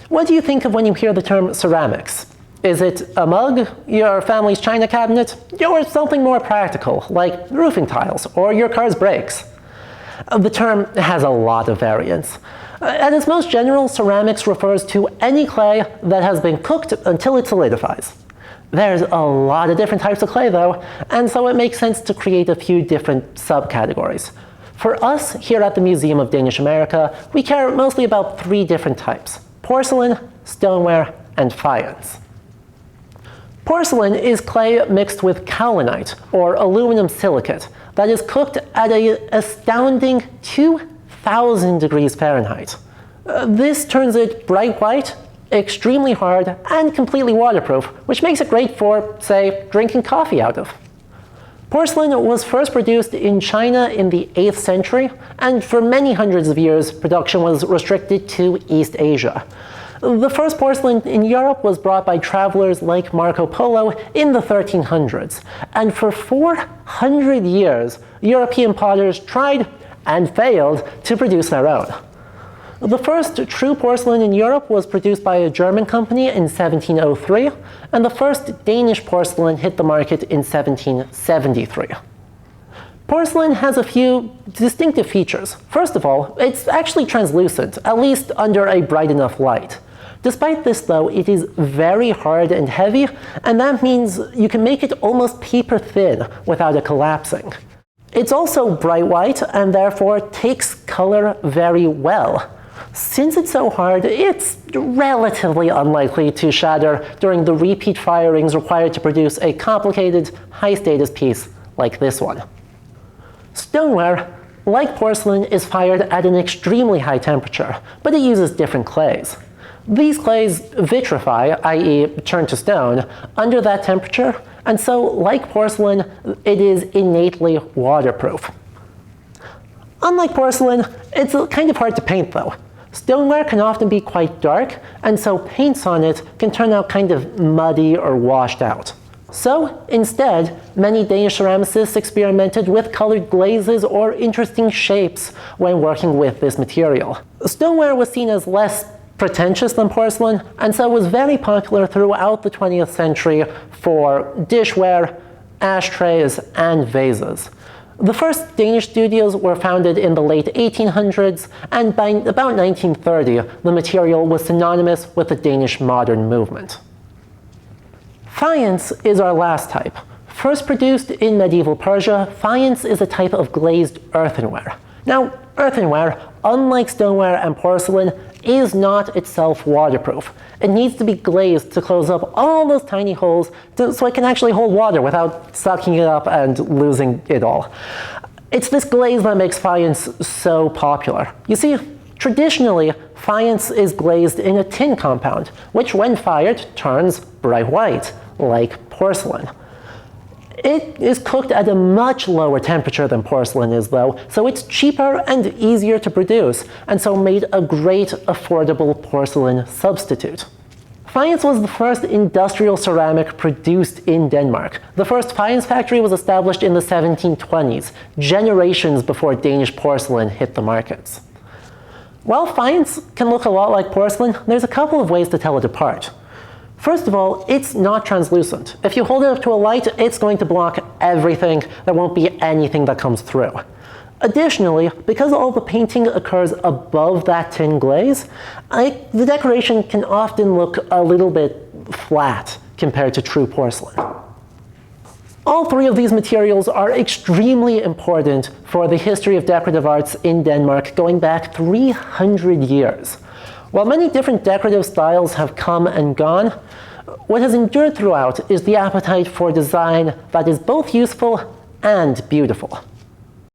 What do you think of when you hear the term ceramics? Is it a mug, your family's china cabinet, or something more practical, like roofing tiles or your car's brakes? The term has a lot of variants. At its most general, ceramics refers to any clay that has been cooked until it solidifies. There's a lot of different types of clay though, and so it makes sense to create a few different subcategories. For us, here at the Museum of Danish America, we care mostly about 3 different types: porcelain, stoneware, and faience. Porcelain is clay mixed with kaolinite, or aluminum silicate, that is cooked at an astounding 2,000 degrees Fahrenheit. This turns it bright white, extremely hard, and completely waterproof, which makes it great for, say, drinking coffee out of. Porcelain was first produced in China in the 8th century, and for many hundreds of years, production was restricted to East Asia. The first porcelain in Europe was brought by travelers like Marco Polo in the 1300s, and for 400 years, European potters tried and failed to produce their own. The first true porcelain in Europe was produced by a German company in 1703, and the first Danish porcelain hit the market in 1773. Porcelain has a few distinctive features. First of all, it's actually translucent, at least under a bright enough light. Despite this though, it is very hard and heavy, and that means you can make it almost paper thin without it collapsing. It's also bright white and therefore takes color very well. Since it's so hard, it's relatively unlikely to shatter during the repeat firings required to produce a complicated, high-status piece like this one. Stoneware, like porcelain, is fired at an extremely high temperature, but it uses different clays. These clays vitrify, i.e. turn to stone, under that temperature, and so, like porcelain, it is innately waterproof. Unlike porcelain, it's kind of hard to paint though. Stoneware can often be quite dark, and so paints on it can turn out kind of muddy or washed out. So, instead, many Danish ceramicists experimented with colored glazes or interesting shapes when working with this material. Stoneware was seen as less pretentious than porcelain, and so was very popular throughout the 20th century for dishware, ashtrays, and vases. The first Danish studios were founded in the late 1800s, and by about 1930, the material was synonymous with the Danish modern movement. Faience is our last type. First produced in medieval Persia, faience is a type of glazed earthenware. Now, earthenware, unlike stoneware and porcelain, is not itself waterproof. It needs to be glazed to close up all those tiny holes so it can actually hold water without sucking it up and losing it all. It's this glaze that makes faience so popular. You see, traditionally, faience is glazed in a tin compound, which when fired turns bright white, like porcelain. It is cooked at a much lower temperature than porcelain is though, so it's cheaper and easier to produce, and so made a great affordable porcelain substitute. Faience was the first industrial ceramic produced in Denmark. The first faience factory was established in the 1720s, generations before Danish porcelain hit the markets. While faience can look a lot like porcelain, there's a couple of ways to tell it apart. First of all, it's not translucent. If you hold it up to a light, it's going to block everything. There won't be anything that comes through. Additionally, because all the painting occurs above that tin glaze, the decoration can often look a little bit flat compared to true porcelain. All 3 of these materials are extremely important for the history of decorative arts in Denmark going back 300 years. While many different decorative styles have come and gone, what has endured throughout is the appetite for design that is both useful and beautiful.